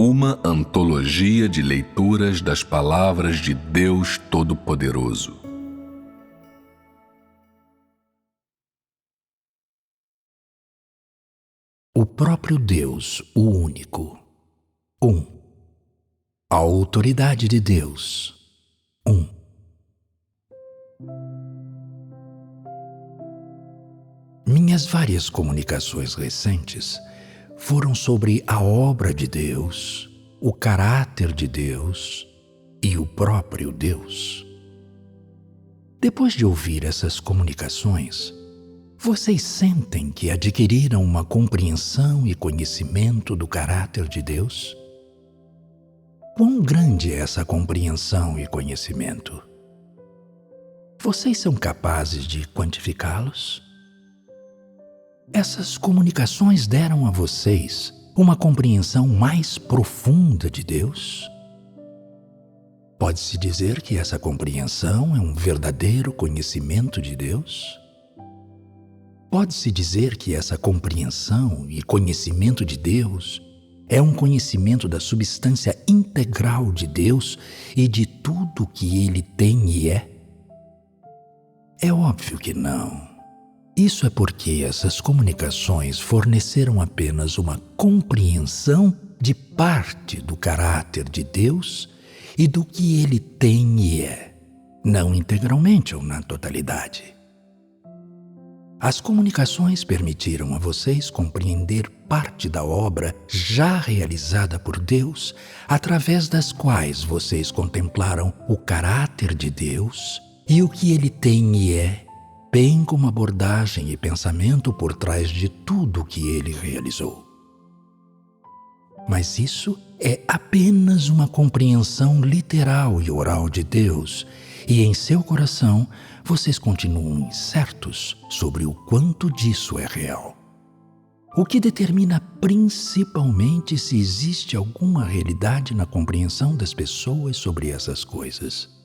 Uma antologia de leituras das palavras de Deus Todo-Poderoso. O próprio Deus, o único. 1. A autoridade de Deus. 1. Minhas várias comunicações recentes foram sobre a obra de Deus, o caráter de Deus e o próprio Deus. Depois de ouvir essas comunicações, vocês sentem que adquiriram uma compreensão e conhecimento do caráter de Deus? Quão grande é essa compreensão e conhecimento? Vocês são capazes de quantificá-los? Essas comunicações deram a vocês uma compreensão mais profunda de Deus? Pode-se dizer que essa compreensão é um verdadeiro conhecimento de Deus? Pode-se dizer que essa compreensão e conhecimento de Deus é um conhecimento da substância integral de Deus e de tudo que Ele tem e é? É óbvio que não. Isso é porque essas comunicações forneceram apenas uma compreensão de parte do caráter de Deus e do que Ele tem e é, não integralmente ou na totalidade. As comunicações permitiram a vocês compreender parte da obra já realizada por Deus, através das quais vocês contemplaram o caráter de Deus e o que Ele tem e é, bem como abordagem e pensamento por trás de tudo que Ele realizou. Mas isso é apenas uma compreensão literal e oral de Deus, e em seu coração vocês continuam incertos sobre o quanto disso é real. O que determina principalmente se existe alguma realidade na compreensão das pessoas sobre essas coisas.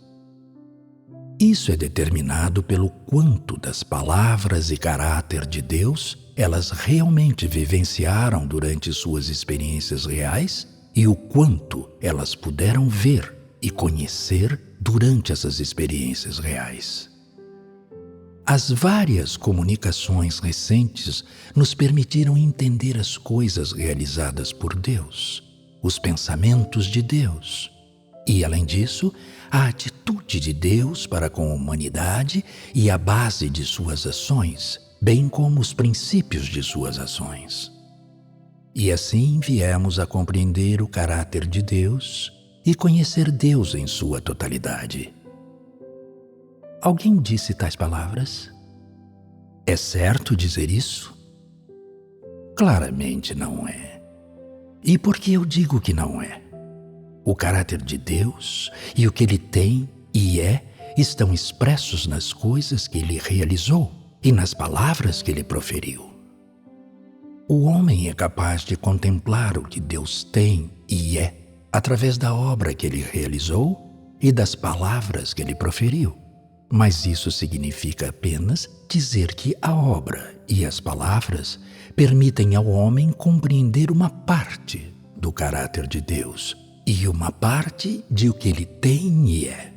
Isso é determinado pelo quanto das palavras e caráter de Deus elas realmente vivenciaram durante suas experiências reais e o quanto elas puderam ver e conhecer durante essas experiências reais. As várias comunicações recentes nos permitiram entender as coisas realizadas por Deus, os pensamentos de Deus e, além disso, a atitude de Deus para com a humanidade e a base de suas ações, bem como os princípios de suas ações. E assim viemos a compreender o caráter de Deus e conhecer Deus em sua totalidade. Alguém disse tais palavras? É certo dizer isso? Claramente não é. E por que eu digo que não é? O caráter de Deus e o que Ele tem e é estão expressos nas coisas que Ele realizou e nas palavras que Ele proferiu. O homem é capaz de contemplar o que Deus tem e é através da obra que Ele realizou e das palavras que Ele proferiu. Mas isso significa apenas dizer que a obra e as palavras permitem ao homem compreender uma parte do caráter de Deus e uma parte de o que Ele tem e é.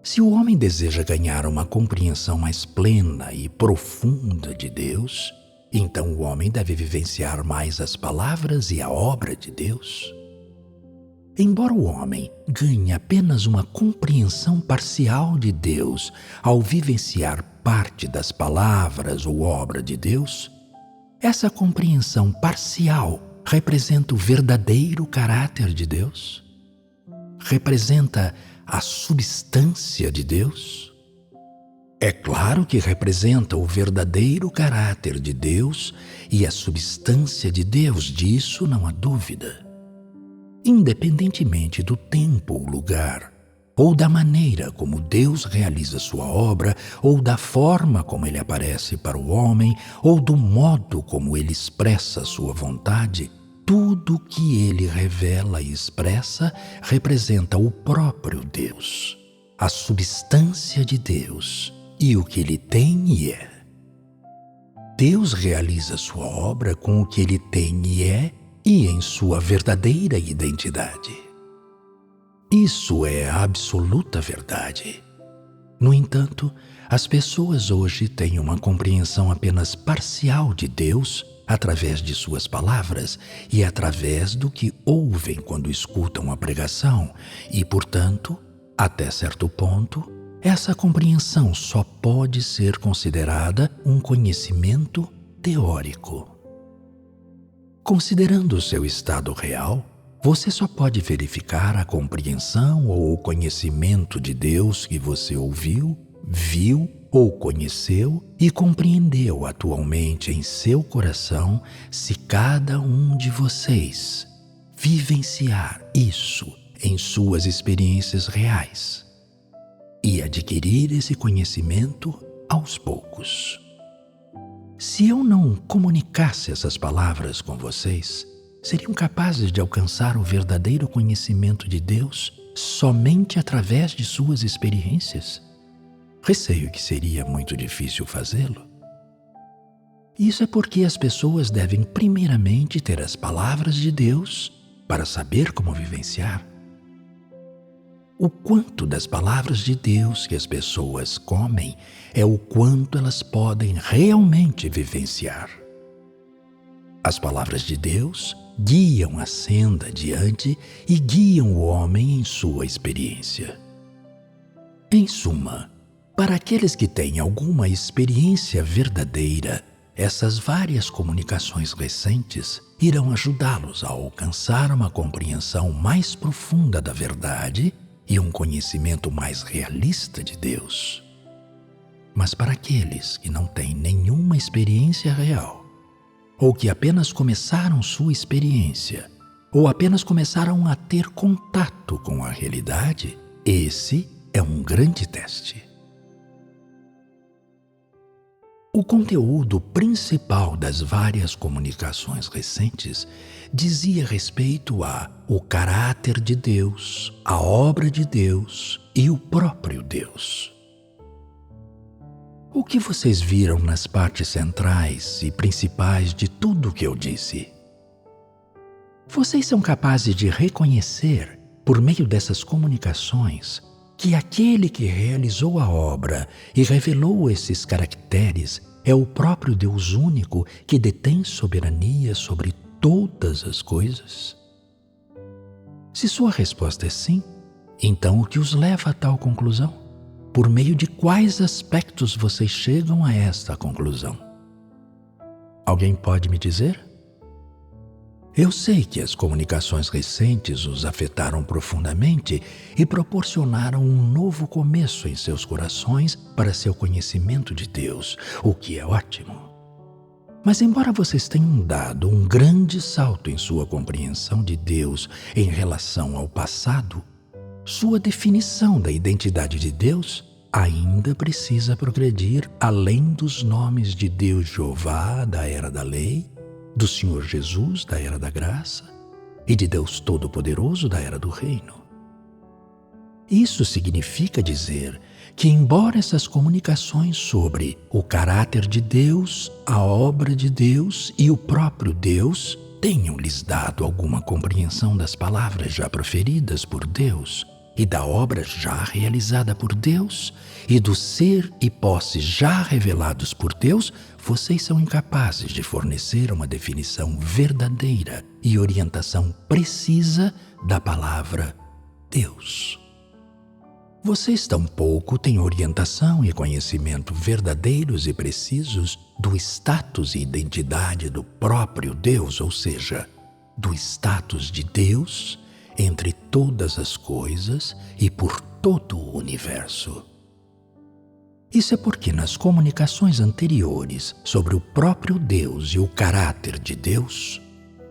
Se o homem deseja ganhar uma compreensão mais plena e profunda de Deus, então o homem deve vivenciar mais as palavras e a obra de Deus. Embora o homem ganhe apenas uma compreensão parcial de Deus ao vivenciar parte das palavras ou obra de Deus, essa compreensão parcial representa o verdadeiro caráter de Deus? Representa a substância de Deus? É claro que representa o verdadeiro caráter de Deus e a substância de Deus, disso não há dúvida. Independentemente do tempo ou lugar, ou da maneira como Deus realiza sua obra, ou da forma como Ele aparece para o homem, ou do modo como Ele expressa sua vontade, tudo que Ele revela e expressa representa o próprio Deus, a substância de Deus e o que Ele tem e é. Deus realiza sua obra com o que Ele tem e é e em sua verdadeira identidade. Isso é a absoluta verdade. No entanto, as pessoas hoje têm uma compreensão apenas parcial de Deus através de suas palavras e através do que ouvem quando escutam a pregação e, portanto, até certo ponto, essa compreensão só pode ser considerada um conhecimento teórico. Considerando o seu estado real, você só pode verificar a compreensão ou o conhecimento de Deus que você ouviu, viu ou conheceu e compreendeu atualmente em seu coração se cada um de vocês vivenciar isso em suas experiências reais e adquirir esse conhecimento aos poucos. Se eu não comunicasse essas palavras com vocês, seriam capazes de alcançar o verdadeiro conhecimento de Deus somente através de suas experiências? Receio que seria muito difícil fazê-lo. Isso é porque as pessoas devem primeiramente ter as palavras de Deus para saber como vivenciar. O quanto das palavras de Deus que as pessoas comem é o quanto elas podem realmente vivenciar. As palavras de Deus guiam a senda adiante e guiam o homem em sua experiência. Em suma, para aqueles que têm alguma experiência verdadeira, essas várias comunicações recentes irão ajudá-los a alcançar uma compreensão mais profunda da verdade e um conhecimento mais realista de Deus. Mas para aqueles que não têm nenhuma experiência real, ou que apenas começaram sua experiência, ou apenas começaram a ter contato com a realidade, esse é um grande teste. O conteúdo principal das várias comunicações recentes dizia respeito ao caráter de Deus, a obra de Deus e o próprio Deus. O que vocês viram nas partes centrais e principais de tudo o que eu disse? Vocês são capazes de reconhecer, por meio dessas comunicações, que aquele que realizou a obra e revelou esses caracteres é o próprio Deus único que detém soberania sobre todas as coisas? Se sua resposta é sim, então o que os leva a tal conclusão? Por meio de quais aspectos vocês chegam a esta conclusão? Alguém pode me dizer? Eu sei que as comunicações recentes os afetaram profundamente e proporcionaram um novo começo em seus corações para seu conhecimento de Deus, o que é ótimo. Mas embora vocês tenham dado um grande salto em sua compreensão de Deus em relação ao passado, sua definição da identidade de Deus ainda precisa progredir além dos nomes de Deus Jeová da era da lei, do Senhor Jesus da era da graça e de Deus Todo-Poderoso da era do reino. Isso significa dizer que, embora essas comunicações sobre o caráter de Deus, a obra de Deus e o próprio Deus tenham lhes dado alguma compreensão das palavras já proferidas por Deus e da obra já realizada por Deus e do ser e posse já revelados por Deus, vocês são incapazes de fornecer uma definição verdadeira e orientação precisa da palavra Deus. Vocês tampouco têm orientação e conhecimento verdadeiros e precisos do status e identidade do próprio Deus, ou seja, do status de Deus entre todas as coisas e por todo o universo. Isso é porque nas comunicações anteriores sobre o próprio Deus e o caráter de Deus,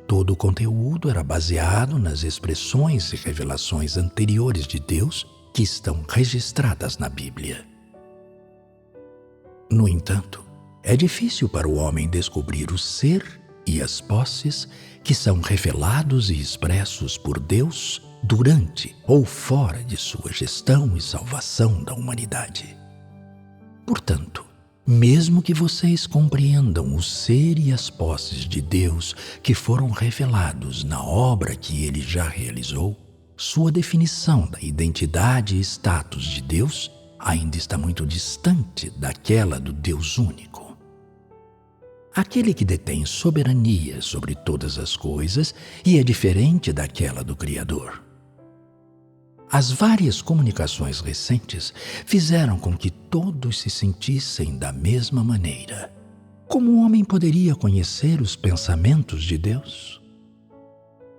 todo o conteúdo era baseado nas expressões e revelações anteriores de Deus que estão registradas na Bíblia. No entanto, é difícil para o homem descobrir o ser e as posses que são revelados e expressos por Deus durante ou fora de sua gestão e salvação da humanidade. Portanto, Mesmo que vocês compreendam o ser e as posses de Deus que foram revelados na obra que Ele já realizou, sua definição da identidade e status de Deus ainda está muito distante daquela do Deus único. Aquele que detém soberania sobre todas as coisas e é diferente daquela do Criador. As várias comunicações recentes fizeram com que todos se sentissem da mesma maneira. Como o homem poderia conhecer os pensamentos de Deus?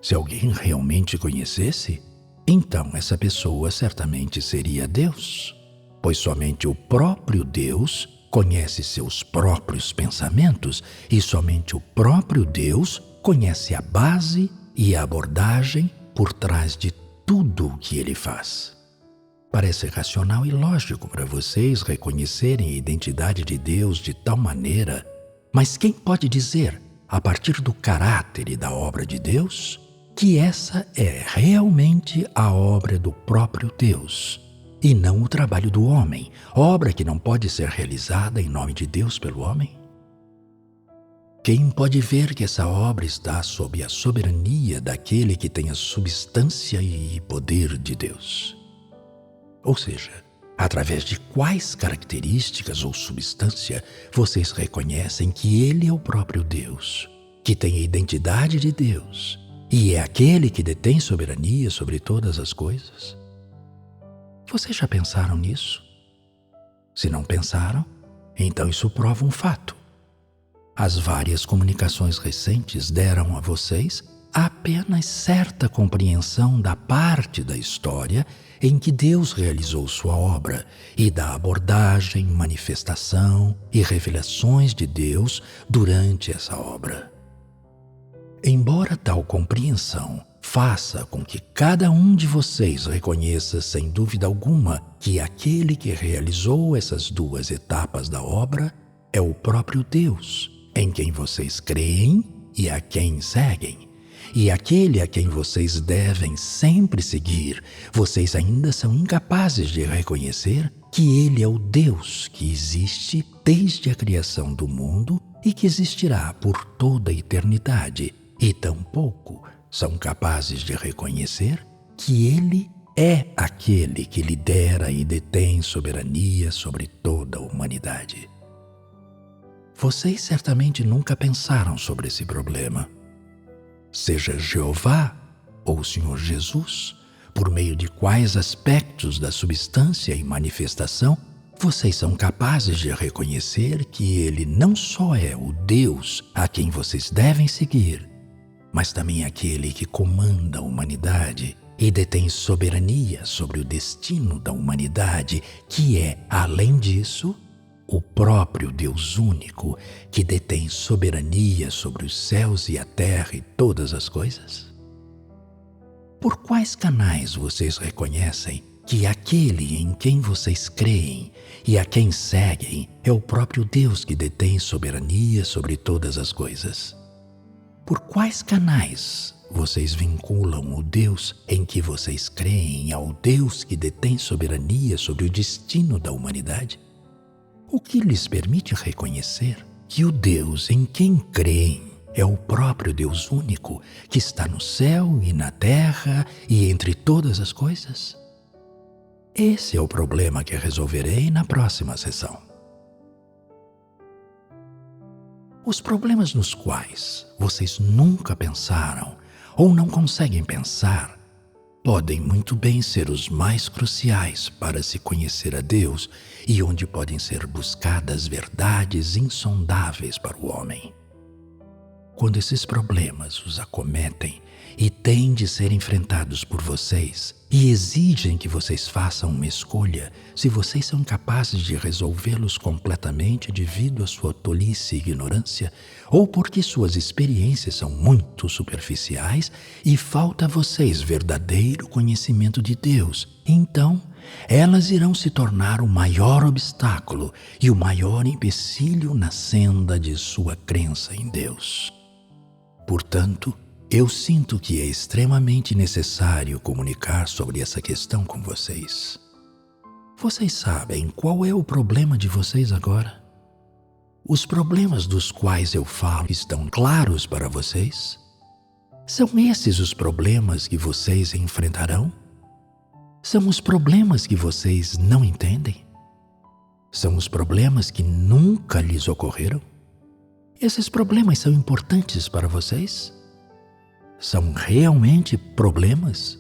Se alguém realmente conhecesse, então essa pessoa certamente seria Deus, pois somente o próprio Deus conhece seus próprios pensamentos e somente o próprio Deus conhece a base e a abordagem por trás de tudo o que Ele faz. Parece racional e lógico para vocês reconhecerem a identidade de Deus de tal maneira, mas quem pode dizer, a partir do caráter e da obra de Deus, que essa é realmente a obra do próprio Deus, e não o trabalho do homem, obra que não pode ser realizada em nome de Deus pelo homem? Quem pode ver que essa obra está sob a soberania daquele que tem a substância e poder de Deus? Ou seja, através de quais características ou substância vocês reconhecem que Ele é o próprio Deus, que tem a identidade de Deus e é aquele que detém soberania sobre todas as coisas? Vocês já pensaram nisso? Se não pensaram, então isso prova um fato. As várias comunicações recentes deram a vocês apenas certa compreensão da parte da história em que Deus realizou sua obra e da abordagem, manifestação e revelações de Deus durante essa obra. Embora tal compreensão faça com que cada um de vocês reconheça sem dúvida alguma que aquele que realizou essas duas etapas da obra é o próprio Deus, em quem vocês creem e a quem seguem, e aquele a quem vocês devem sempre seguir, vocês ainda são incapazes de reconhecer que Ele é o Deus que existe desde a criação do mundo e que existirá por toda a eternidade, e tampouco são capazes de reconhecer que Ele é aquele que lidera e detém soberania sobre toda a humanidade. Vocês certamente nunca pensaram sobre esse problema. Seja Jeová ou o Senhor Jesus, por meio de quais aspectos da substância e manifestação vocês são capazes de reconhecer que Ele não só é o Deus a quem vocês devem seguir, mas também aquele que comanda a humanidade e detém soberania sobre o destino da humanidade, que é, além disso, o próprio Deus único que detém soberania sobre os céus e a terra e todas as coisas? Por quais canais vocês reconhecem que aquele em quem vocês creem e a quem seguem é o próprio Deus que detém soberania sobre todas as coisas? Por quais canais vocês vinculam o Deus em que vocês creem ao Deus que detém soberania sobre o destino da humanidade? O que lhes permite reconhecer que o Deus em quem creem é o próprio Deus único que está no céu e na terra e entre todas as coisas? Esse é o problema que resolverei na próxima sessão. Os problemas nos quais vocês nunca pensaram ou não conseguem pensar podem muito bem ser os mais cruciais para se conhecer a Deus e onde podem ser buscadas verdades insondáveis para o homem. Quando esses problemas os acometem e têm de ser enfrentados por vocês e exigem que vocês façam uma escolha, se vocês são incapazes de resolvê-los completamente devido à sua tolice e ignorância, ou porque suas experiências são muito superficiais e falta a vocês verdadeiro conhecimento de Deus, então elas irão se tornar o maior obstáculo e o maior empecilho na senda de sua crença em Deus. Portanto, eu sinto que é extremamente necessário comunicar sobre essa questão com vocês. Vocês sabem qual é o problema de vocês agora? Os problemas dos quais eu falo estão claros para vocês? São esses os problemas que vocês enfrentarão? São os problemas que vocês não entendem? São os problemas que nunca lhes ocorreram? Esses problemas são importantes para vocês? São realmente problemas?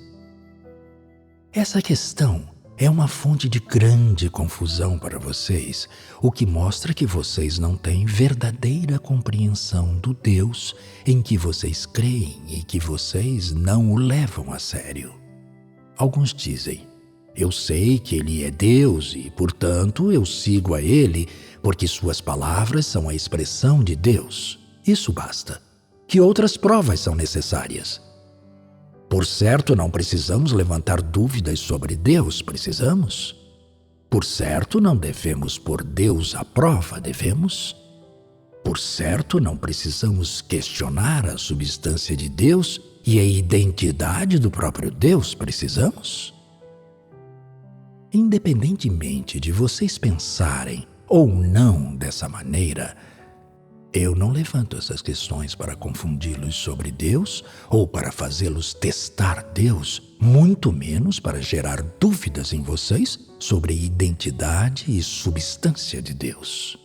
Essa questão é uma fonte de grande confusão para vocês, o que mostra que vocês não têm verdadeira compreensão do Deus em que vocês creem e que vocês não o levam a sério. Alguns dizem: eu sei que Ele é Deus e, portanto, eu sigo a Ele porque suas palavras são a expressão de Deus. Isso basta. Que outras provas são necessárias? Por certo, não precisamos levantar dúvidas sobre Deus, precisamos? Por certo, não devemos pôr Deus à prova, devemos? Por certo, não precisamos questionar a substância de Deus e a identidade do próprio Deus, precisamos? Independentemente de vocês pensarem ou não dessa maneira, eu não levanto essas questões para confundi-los sobre Deus ou para fazê-los testar Deus, muito menos para gerar dúvidas em vocês sobre a identidade e substância de Deus.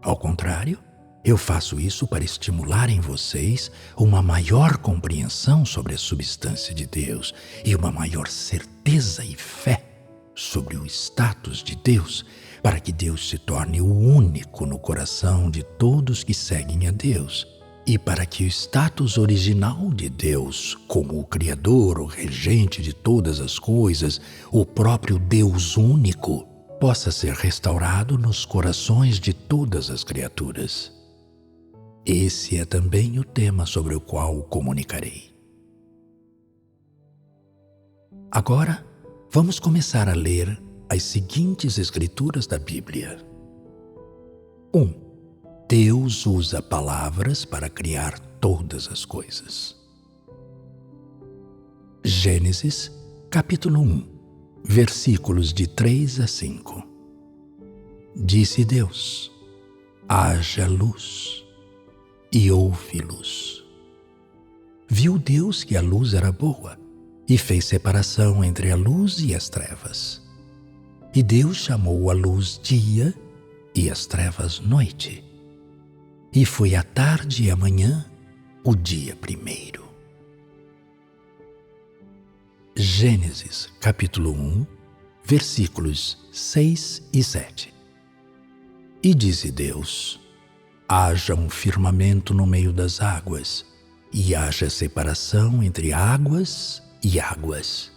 Ao contrário, eu faço isso para estimular em vocês uma maior compreensão sobre a substância de Deus e uma maior certeza e fé sobre o status de Deus, para que Deus se torne o único no coração de todos que seguem a Deus, e para que o status original de Deus, como o Criador, o regente de todas as coisas, o próprio Deus único, possa ser restaurado nos corações de todas as criaturas. Esse é também o tema sobre o qual comunicarei. Agora, vamos começar a ler as seguintes escrituras da Bíblia. 1. Deus usa palavras para criar todas as coisas. Gênesis, capítulo 1, versículos de 3 a 5. Disse Deus: haja luz, e houve luz. Viu Deus que a luz era boa, e fez separação entre a luz e as trevas. E Deus chamou a luz dia e as trevas noite. E foi a tarde e a manhã o dia primeiro. Gênesis, capítulo 1, versículos 6 e 7. E disse Deus: haja um firmamento no meio das águas, e haja separação entre águas e águas.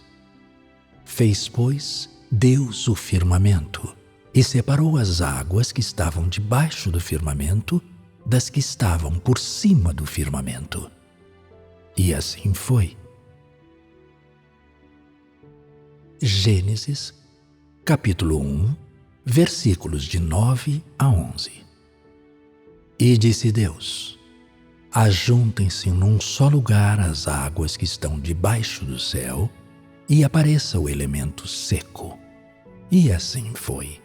Fez, pois, Deus o firmamento, e separou as águas que estavam debaixo do firmamento das que estavam por cima do firmamento. E assim foi. Gênesis, capítulo 1, versículos de 9 a 11. E disse Deus: ajuntem-se num só lugar as águas que estão debaixo do céu, e apareça o elemento seco. E assim foi.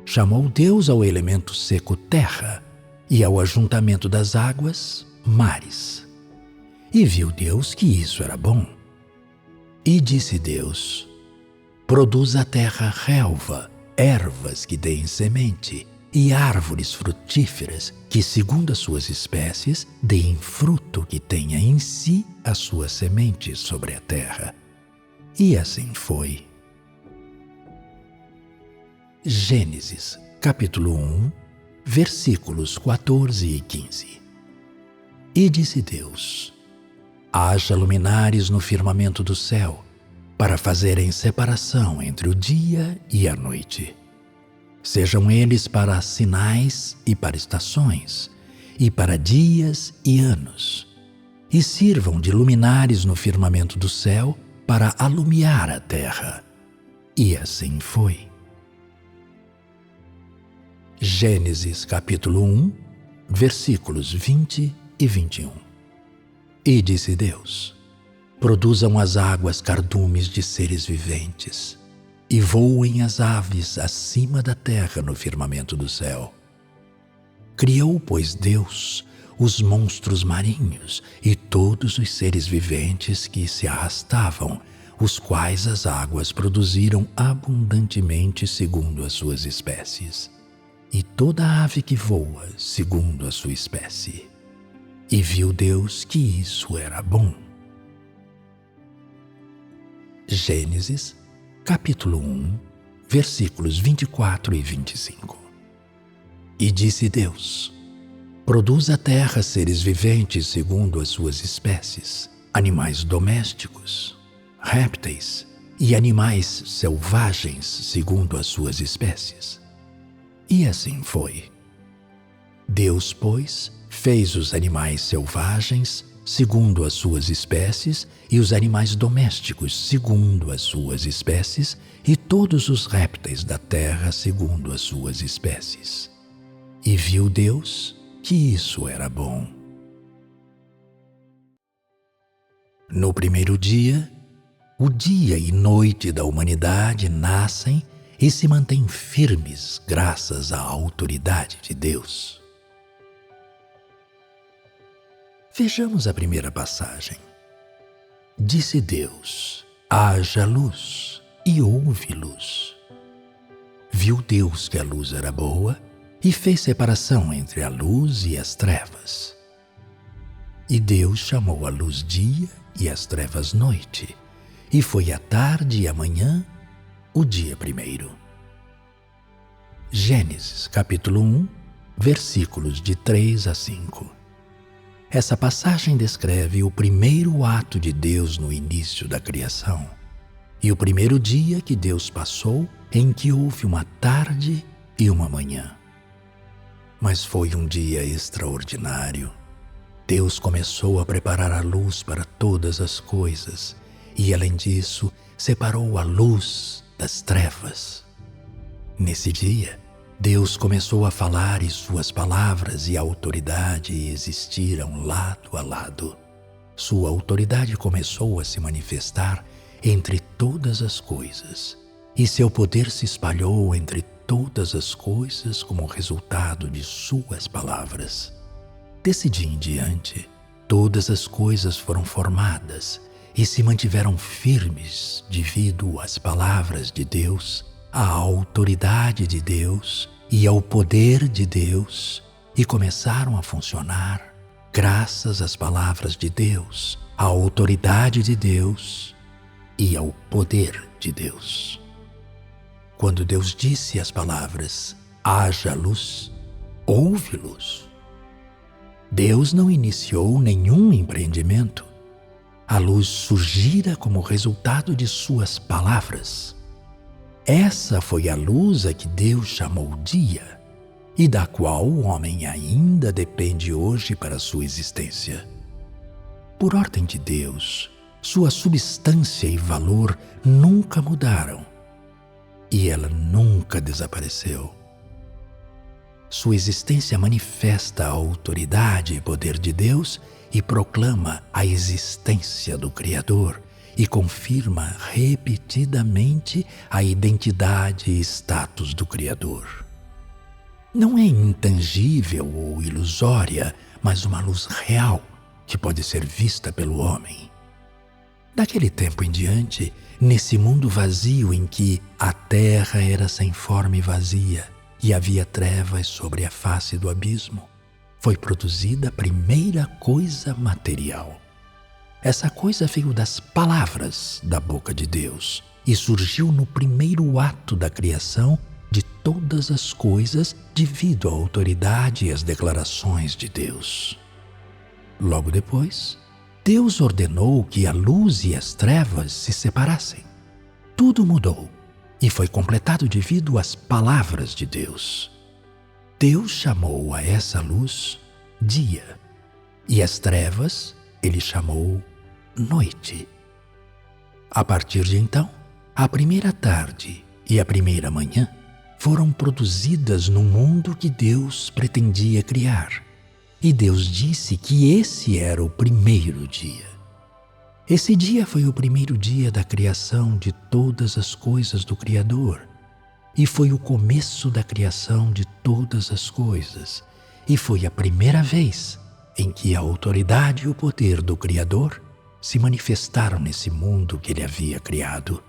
Chamou Deus ao elemento seco terra, e ao ajuntamento das águas mares. E viu Deus que isso era bom. E disse Deus: produz a terra relva, ervas que deem semente, e árvores frutíferas que, segundo as suas espécies, deem fruto que tenha em si a sua semente sobre a terra. E assim foi. Gênesis, capítulo 1, versículos 14 e 15. E disse Deus: haja luminares no firmamento do céu, para fazerem separação entre o dia e a noite. Sejam eles para sinais e para estações, e para dias e anos, e sirvam de luminares no firmamento do céu para alumiar a terra. E assim foi. Gênesis capítulo 1, versículos 20 e 21. E disse Deus: produzam as águas cardumes de seres viventes, e voem as aves acima da terra no firmamento do céu, Criou, pois, Deus os monstros marinhos e todos os seres viventes que se arrastavam, os quais as águas produziram abundantemente segundo as suas espécies, e toda ave que voa segundo a sua espécie. E viu Deus que isso era bom. Gênesis, capítulo 1, versículos 24 e 25. E disse Deus: produz a terra seres viventes segundo as suas espécies, animais domésticos, répteis e animais selvagens segundo as suas espécies. E assim foi. Deus, pois, fez os animais selvagens segundo as suas espécies e os animais domésticos segundo as suas espécies e todos os répteis da terra segundo as suas espécies. E viu Deus que isso era bom. No primeiro dia, o dia e noite da humanidade nascem e se mantêm firmes graças à autoridade de Deus. Vejamos a primeira passagem. Disse Deus: haja luz, e houve luz. Viu Deus que a luz era boa e fez separação entre a luz e as trevas. E Deus chamou a luz dia e as trevas noite, e foi a tarde e a manhã o dia primeiro. Gênesis, capítulo 1, versículos de 3 a 5. Essa passagem descreve o primeiro ato de Deus no início da criação e o primeiro dia que Deus passou em que houve uma tarde e uma manhã. Mas foi um dia extraordinário. Deus começou a preparar a luz para todas as coisas e, além disso, separou a luz das trevas. Nesse dia, Deus começou a falar e suas palavras e a autoridade existiram lado a lado. Sua autoridade começou a se manifestar entre todas as coisas e seu poder se espalhou entre todas as coisas como resultado de suas palavras. Desse dia em diante, todas as coisas foram formadas e se mantiveram firmes devido às palavras de Deus, à autoridade de Deus e ao poder de Deus, e começaram a funcionar graças às palavras de Deus, à autoridade de Deus e ao poder de Deus. Quando Deus disse as palavras, haja luz, houve luz. Deus não iniciou nenhum empreendimento. A luz surgira como resultado de suas palavras. Essa foi a luz a que Deus chamou dia e da qual o homem ainda depende hoje para sua existência. Por ordem de Deus, sua substância e valor nunca mudaram. E ela nunca desapareceu. Sua existência manifesta a autoridade e poder de Deus e proclama a existência do Criador e confirma repetidamente a identidade e status do Criador. Não é intangível ou ilusória, mas uma luz real que pode ser vista pelo homem. Daquele tempo em diante, nesse mundo vazio em que a terra era sem forma e vazia e havia trevas sobre a face do abismo, foi produzida a primeira coisa material. Essa coisa veio das palavras da boca de Deus e surgiu no primeiro ato da criação de todas as coisas devido à autoridade e às declarações de Deus. Logo depois, Deus ordenou que a luz e as trevas se separassem. Tudo mudou e foi completado devido às palavras de Deus. Deus chamou a essa luz dia e as trevas Ele chamou noite. A partir de então, a primeira tarde e a primeira manhã foram produzidas no mundo que Deus pretendia criar. E Deus disse que esse era o primeiro dia. Esse dia foi o primeiro dia da criação de todas as coisas do Criador. E foi o começo da criação de todas as coisas. e foi a primeira vez em que a autoridade e o poder do Criador se manifestaram nesse mundo que ele havia criado.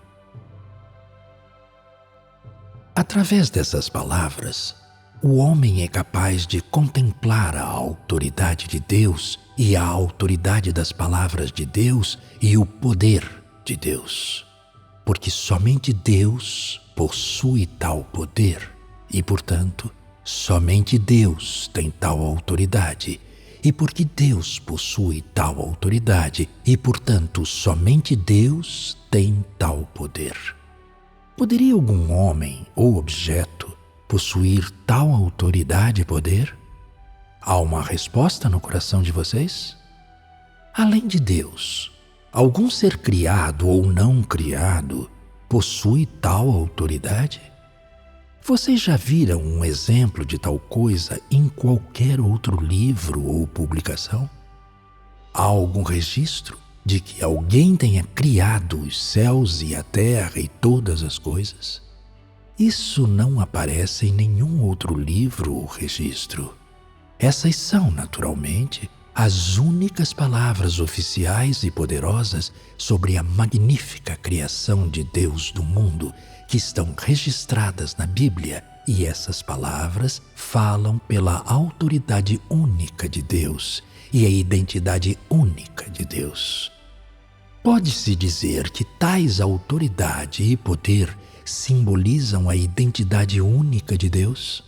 Através dessas palavras, o homem é capaz de contemplar a autoridade de Deus e a autoridade das palavras de Deus e o poder de Deus. Porque somente Deus possui tal poder e, portanto, somente Deus tem tal autoridade. E porque Deus possui tal autoridade e, portanto, somente Deus tem tal poder. Poderia algum homem ou objeto possuir tal autoridade e poder? Há uma resposta no coração de vocês? Além de Deus, algum ser criado ou não criado possui tal autoridade? Vocês já viram um exemplo de tal coisa em qualquer outro livro ou publicação? Há algum registro de que alguém tenha criado os céus e a terra e todas as coisas? Isso não aparece em nenhum outro livro ou registro. Essas são, naturalmente, as únicas palavras oficiais e poderosas sobre a magnífica criação de Deus do mundo que estão registradas na Bíblia, e essas palavras falam pela autoridade única de Deus e a identidade única de Deus. Pode-se dizer que tais autoridade e poder simbolizam a identidade única de Deus?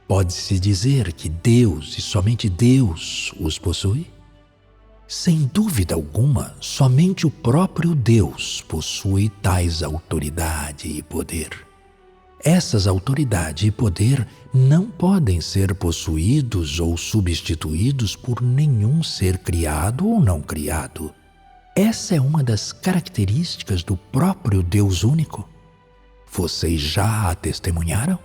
Pode-se dizer que Deus e somente Deus os possui? Sem dúvida alguma, somente o próprio Deus possui tais autoridade e poder. Essas autoridade e poder não podem ser possuídos ou substituídos por nenhum ser criado ou não criado. Essa é uma das características do próprio Deus único. Vocês já a testemunharam?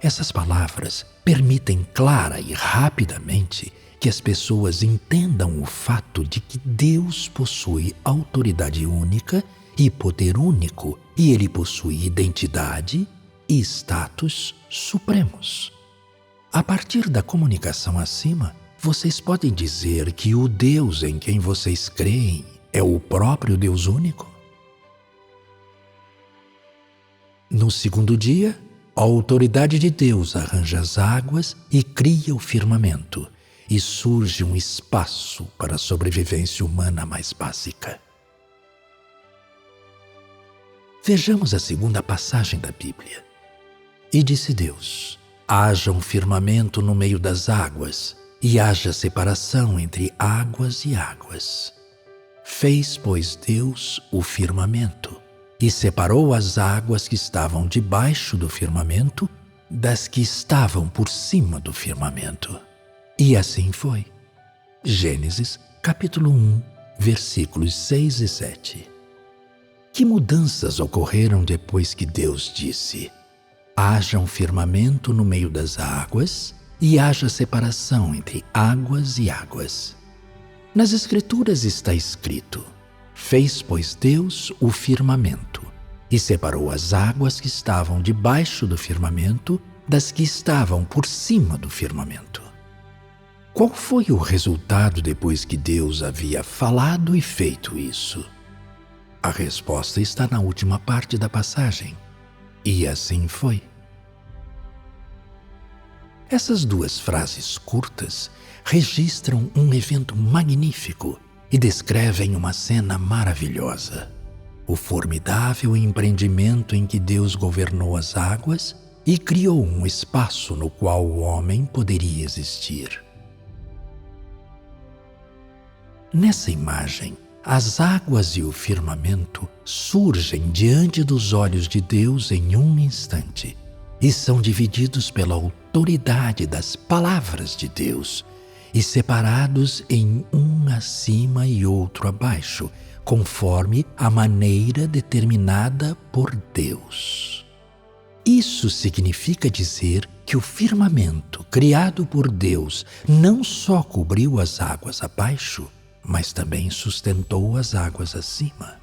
Essas palavras permitem clara e rapidamente que as pessoas entendam o fato de que Deus possui autoridade única e poder único, e Ele possui identidade e status supremos. A partir da comunicação acima, vocês podem dizer que o Deus em quem vocês creem é o próprio Deus único? No segundo dia, a autoridade de Deus arranja as águas e cria o firmamento, e surge um espaço para a sobrevivência humana mais básica. Vejamos a segunda passagem da Bíblia. E disse Deus: haja um firmamento no meio das águas, e haja separação entre águas e águas. Fez, pois, Deus o firmamento, e separou as águas que estavam debaixo do firmamento das que estavam por cima do firmamento. E assim foi. Gênesis, capítulo 1, versículos 6 e 7. Que mudanças ocorreram depois que Deus disse: haja um firmamento no meio das águas e haja separação entre águas e águas? Nas Escrituras está escrito: fez, pois, Deus o firmamento e separou as águas que estavam debaixo do firmamento das que estavam por cima do firmamento. Qual foi o resultado depois que Deus havia falado e feito isso? A resposta está na última parte da passagem. E assim foi. Essas duas frases curtas registram um evento magnífico e descrevem uma cena maravilhosa. O formidável empreendimento em que Deus governou as águas e criou um espaço no qual o homem poderia existir. Nessa imagem, as águas e o firmamento surgem diante dos olhos de Deus em um instante e são divididos pela autoridade das palavras de Deus e separados em um acima e outro abaixo, conforme a maneira determinada por Deus. Isso significa dizer que o firmamento criado por Deus não só cobriu as águas abaixo, mas também sustentou as águas acima.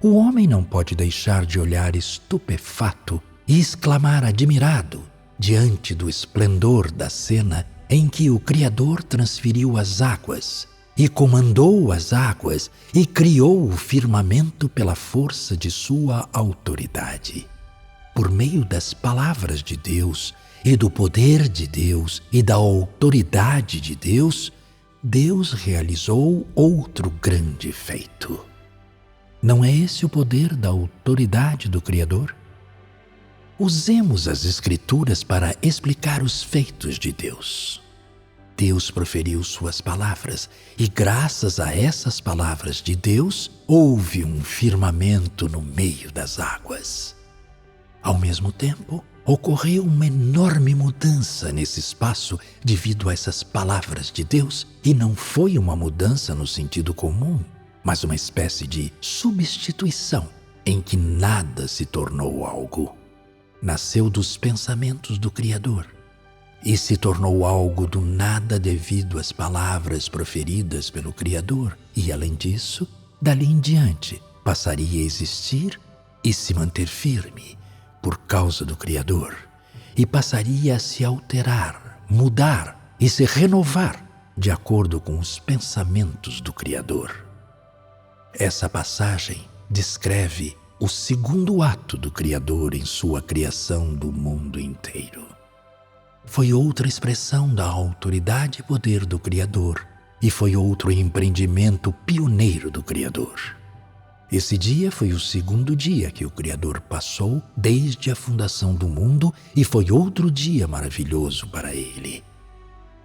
O homem não pode deixar de olhar estupefato e exclamar admirado diante do esplendor da cena em que o Criador transferiu as águas e comandou as águas e criou o firmamento pela força de sua autoridade. Por meio das palavras de Deus e do poder de Deus e da autoridade de Deus, Deus realizou outro grande feito. Não é esse o poder da autoridade do Criador? Usemos as Escrituras para explicar os feitos de Deus. Deus proferiu suas palavras e, graças a essas palavras de Deus, houve um firmamento no meio das águas. Ao mesmo tempo, ocorreu uma enorme mudança nesse espaço devido a essas palavras de Deus, e não foi uma mudança no sentido comum, mas uma espécie de substituição em que nada se tornou algo. Nasceu dos pensamentos do Criador e se tornou algo do nada devido às palavras proferidas pelo Criador, e além disso, dali em diante, passaria a existir e se manter firme por causa do Criador, e passaria a se alterar, mudar e se renovar de acordo com os pensamentos do Criador. Essa passagem descreve o segundo ato do Criador em sua criação do mundo inteiro. Foi outra expressão da autoridade e poder do Criador, e foi outro empreendimento pioneiro do Criador. Esse dia foi o segundo dia que o Criador passou desde a fundação do mundo, e foi outro dia maravilhoso para ele.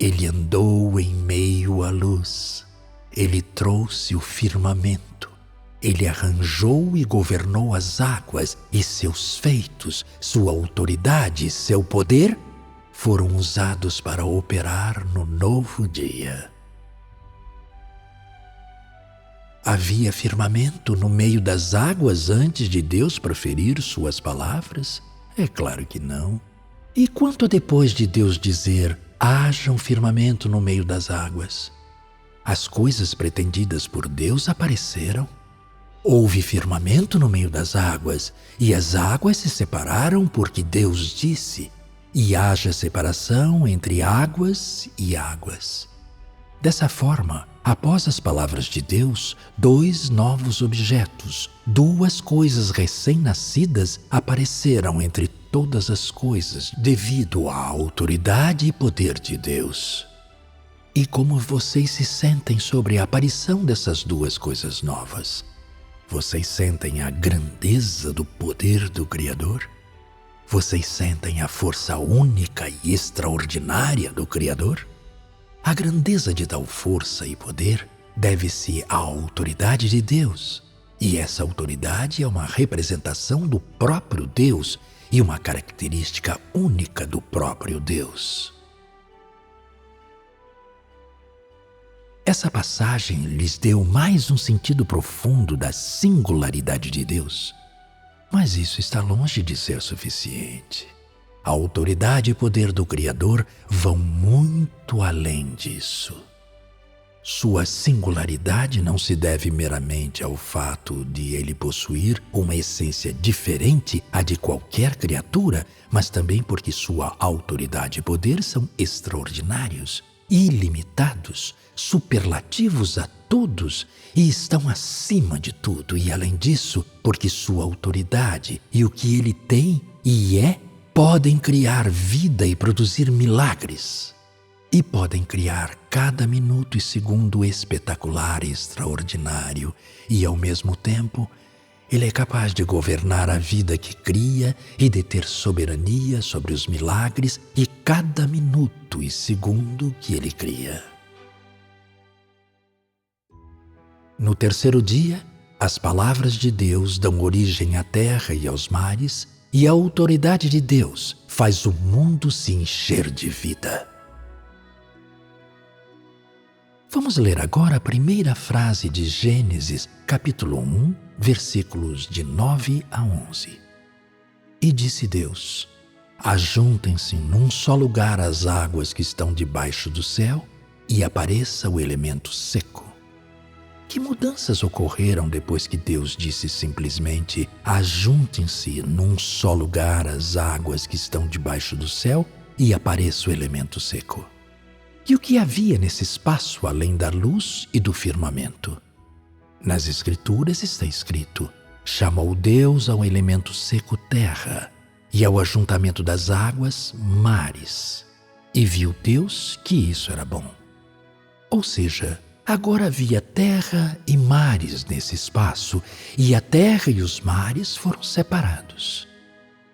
Ele andou em meio à luz. Ele trouxe o firmamento. Ele arranjou e governou as águas, e seus feitos, sua autoridade e seu poder foram usados para operar no novo dia. Havia firmamento no meio das águas antes de Deus proferir suas palavras? É claro que não. E quanto depois de Deus dizer, haja um firmamento no meio das águas? As coisas pretendidas por Deus apareceram. Houve firmamento no meio das águas, e as águas se separaram porque Deus disse, e haja separação entre águas e águas. Dessa forma, após as palavras de Deus, dois novos objetos, duas coisas recém-nascidas apareceram entre todas as coisas devido à autoridade e poder de Deus. E como vocês se sentem sobre a aparição dessas duas coisas novas? Vocês sentem a grandeza do poder do Criador? Vocês sentem a força única e extraordinária do Criador? A grandeza de tal força e poder deve-se à autoridade de Deus. E essa autoridade é uma representação do próprio Deus e uma característica única do próprio Deus. Essa passagem lhes deu mais um sentido profundo da singularidade de Deus. Mas isso está longe de ser suficiente. A autoridade e poder do Criador vão muito além disso. Sua singularidade não se deve meramente ao fato de ele possuir uma essência diferente à de qualquer criatura, mas também porque sua autoridade e poder são extraordinários, ilimitados, superlativos a todos e estão acima de tudo, e além disso, porque sua autoridade e o que ele tem e é podem criar vida e produzir milagres, e podem criar cada minuto e segundo espetacular e extraordinário, e ao mesmo tempo ele é capaz de governar a vida que cria e de ter soberania sobre os milagres e cada minuto e segundo que ele cria. No terceiro dia, as palavras de Deus dão origem à terra e aos mares, e a autoridade de Deus faz o mundo se encher de vida. Vamos ler agora a primeira frase de Gênesis, capítulo 1, versículos de 9 a 11. E disse Deus: ajuntem-se num só lugar as águas que estão debaixo do céu, e apareça o elemento seco. Que mudanças ocorreram depois que Deus disse simplesmente: ajuntem-se num só lugar as águas que estão debaixo do céu e apareça o elemento seco? E o que havia nesse espaço além da luz e do firmamento? Nas Escrituras está escrito: chamou Deus ao elemento seco terra, e ao ajuntamento das águas mares. E viu Deus que isso era bom. Ou seja, agora havia terra e mares nesse espaço, e a terra e os mares foram separados.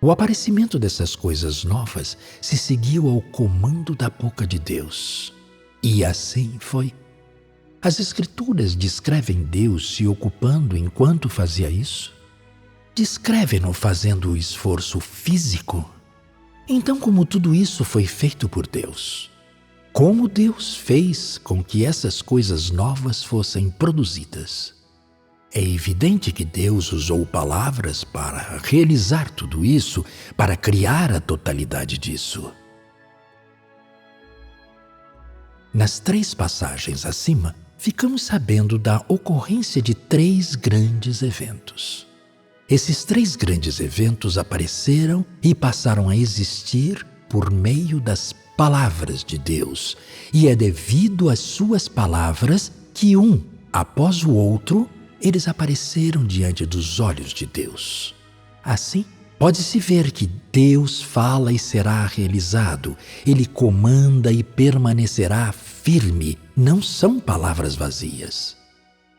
O aparecimento dessas coisas novas se seguiu ao comando da boca de Deus. E assim foi. As Escrituras descrevem Deus se ocupando enquanto fazia isso? Descrevem-no fazendo o esforço físico? Então, como tudo isso foi feito por Deus? Como Deus fez com que essas coisas novas fossem produzidas? É evidente que Deus usou palavras para realizar tudo isso, para criar a totalidade disso. Nas 3 passagens acima, ficamos sabendo da ocorrência de 3 grandes eventos. Esses 3 grandes eventos apareceram e passaram a existir por meio das palavras de Deus, e é devido às suas palavras que um após o outro eles apareceram diante dos olhos de Deus. Assim, pode-se ver que Deus fala e será realizado. Ele comanda e permanecerá firme. Não são palavras vazias.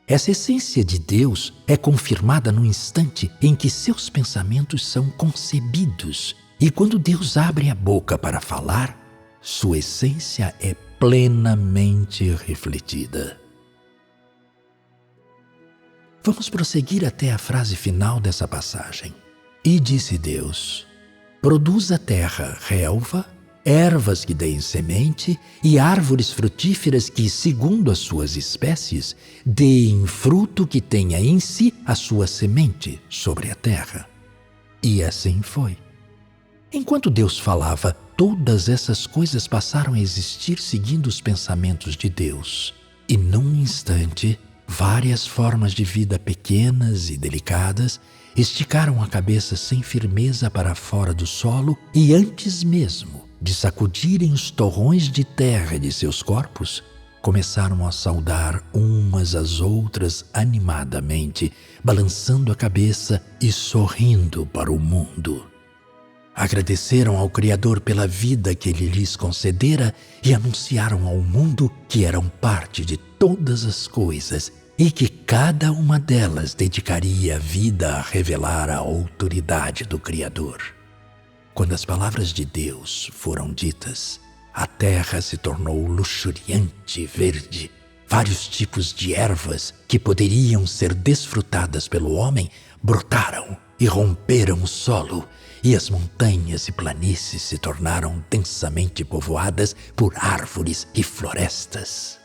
Essa essência de Deus é confirmada no instante em que seus pensamentos são concebidos. E quando Deus abre a boca para falar, sua essência é plenamente refletida. Vamos prosseguir até a frase final dessa passagem. E disse Deus: produz a terra relva, ervas que deem semente e árvores frutíferas que, segundo as suas espécies, deem fruto que tenha em si a sua semente sobre a terra. E assim foi. Enquanto Deus falava, todas essas coisas passaram a existir seguindo os pensamentos de Deus. E num instante, várias formas de vida pequenas e delicadas esticaram a cabeça sem firmeza para fora do solo e antes mesmo de sacudirem os torrões de terra de seus corpos, começaram a saudar umas às outras animadamente, balançando a cabeça e sorrindo para o mundo. Agradeceram ao Criador pela vida que Ele lhes concedera e anunciaram ao mundo que eram parte de todas as coisas e que cada uma delas dedicaria a vida a revelar a autoridade do Criador. Quando as palavras de Deus foram ditas, a terra se tornou luxuriante e verde. Vários tipos de ervas que poderiam ser desfrutadas pelo homem brotaram e romperam o solo, e as montanhas e planícies se tornaram densamente povoadas por árvores e florestas.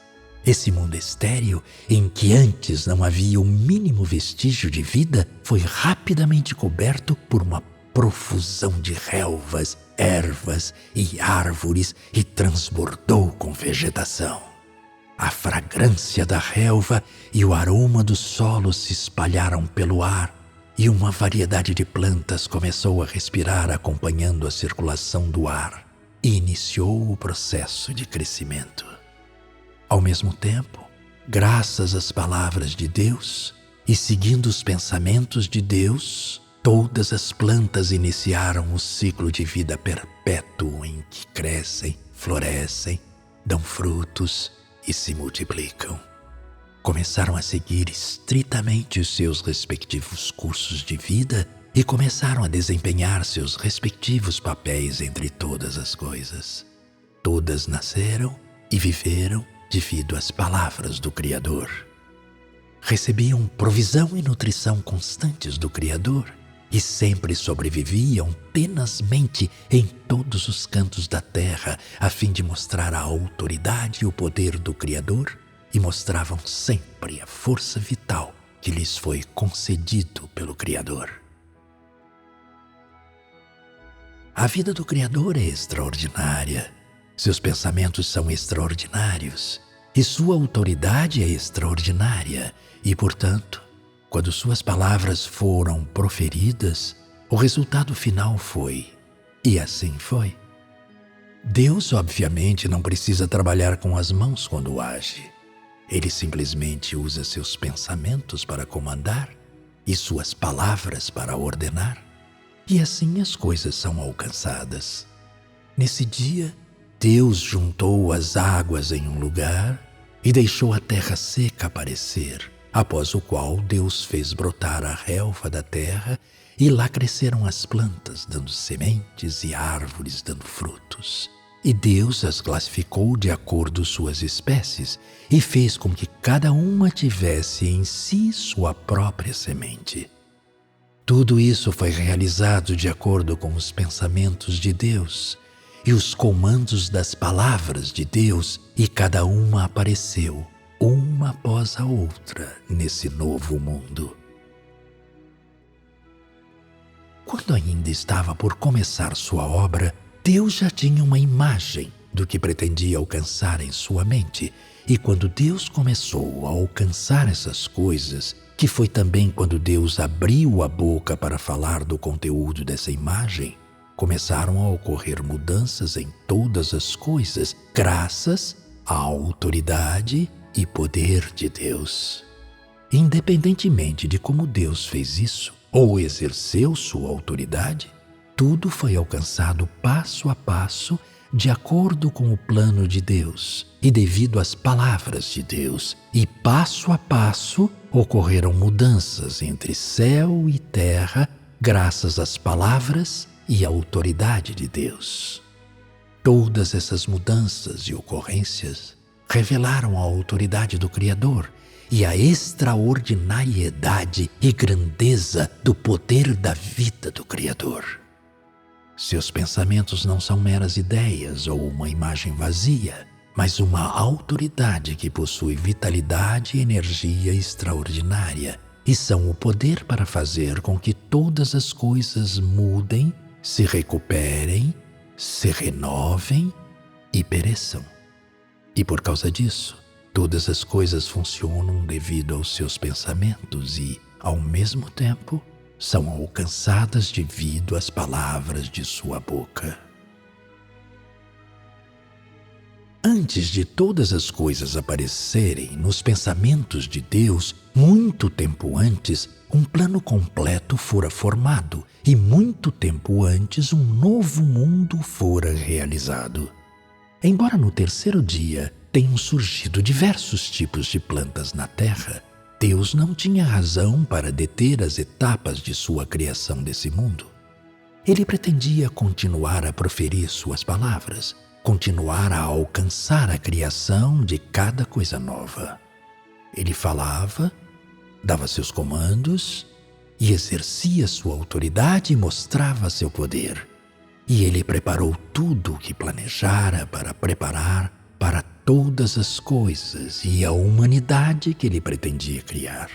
Esse mundo estéril, em que antes não havia o mínimo vestígio de vida, foi rapidamente coberto por uma profusão de relvas, ervas e árvores e transbordou com vegetação. A fragrância da relva e o aroma do solo se espalharam pelo ar, e uma variedade de plantas começou a respirar acompanhando a circulação do ar e iniciou o processo de crescimento. Ao mesmo tempo, graças às palavras de Deus e seguindo os pensamentos de Deus, todas as plantas iniciaram o ciclo de vida perpétuo em que crescem, florescem, dão frutos e se multiplicam. Começaram a seguir estritamente os seus respectivos cursos de vida e começaram a desempenhar seus respectivos papéis entre todas as coisas. Todas nasceram e viveram devido às palavras do Criador. Recebiam provisão e nutrição constantes do Criador e sempre sobreviviam tenazmente em todos os cantos da terra a fim de mostrar a autoridade e o poder do Criador, e mostravam sempre a força vital que lhes foi concedido pelo Criador. A vida do Criador é extraordinária, seus pensamentos são extraordinários e sua autoridade é extraordinária e, portanto, quando suas palavras foram proferidas, o resultado final foi, e assim foi. Deus, obviamente, não precisa trabalhar com as mãos quando age. Ele simplesmente usa seus pensamentos para comandar e suas palavras para ordenar. E assim as coisas são alcançadas. Nesse dia, Deus juntou as águas em um lugar e deixou a terra seca aparecer, após o qual Deus fez brotar a relva da terra e lá cresceram as plantas, dando sementes e árvores dando frutos. E Deus as classificou de acordo com suas espécies e fez com que cada uma tivesse em si sua própria semente. Tudo isso foi realizado de acordo com os pensamentos de Deus e os comandos das palavras de Deus, e cada uma apareceu, uma após a outra, nesse novo mundo. Quando ainda estava por começar sua obra, Deus já tinha uma imagem do que pretendia alcançar em sua mente. E quando Deus começou a alcançar essas coisas, que foi também quando Deus abriu a boca para falar do conteúdo dessa imagem, começaram a ocorrer mudanças em todas as coisas, graças à autoridade e poder de Deus. Independentemente de como Deus fez isso ou exerceu sua autoridade, tudo foi alcançado passo a passo de acordo com o plano de Deus e devido às palavras de Deus. E passo a passo ocorreram mudanças entre céu e terra graças às palavras e à autoridade de Deus. Todas essas mudanças e ocorrências revelaram a autoridade do Criador e a extraordinariedade e grandeza do poder da vida do Criador. Seus pensamentos não são meras ideias ou uma imagem vazia, mas uma autoridade que possui vitalidade e energia extraordinária, e são o poder para fazer com que todas as coisas mudem, se recuperem, se renovem e pereçam. E por causa disso, todas as coisas funcionam devido aos seus pensamentos e, ao mesmo tempo, são alcançadas devido às palavras de sua boca. Antes de todas as coisas aparecerem nos pensamentos de Deus, muito tempo antes, um plano completo fora formado e muito tempo antes um novo mundo fora realizado. Embora no terceiro dia tenham surgido diversos tipos de plantas na terra, Deus não tinha razão para deter as etapas de sua criação desse mundo. Ele pretendia continuar a proferir suas palavras, continuar a alcançar a criação de cada coisa nova. Ele falava, dava seus comandos e exercia sua autoridade e mostrava seu poder. E ele preparou tudo o que planejara para preparar para todas as coisas e a humanidade que ele pretendia criar.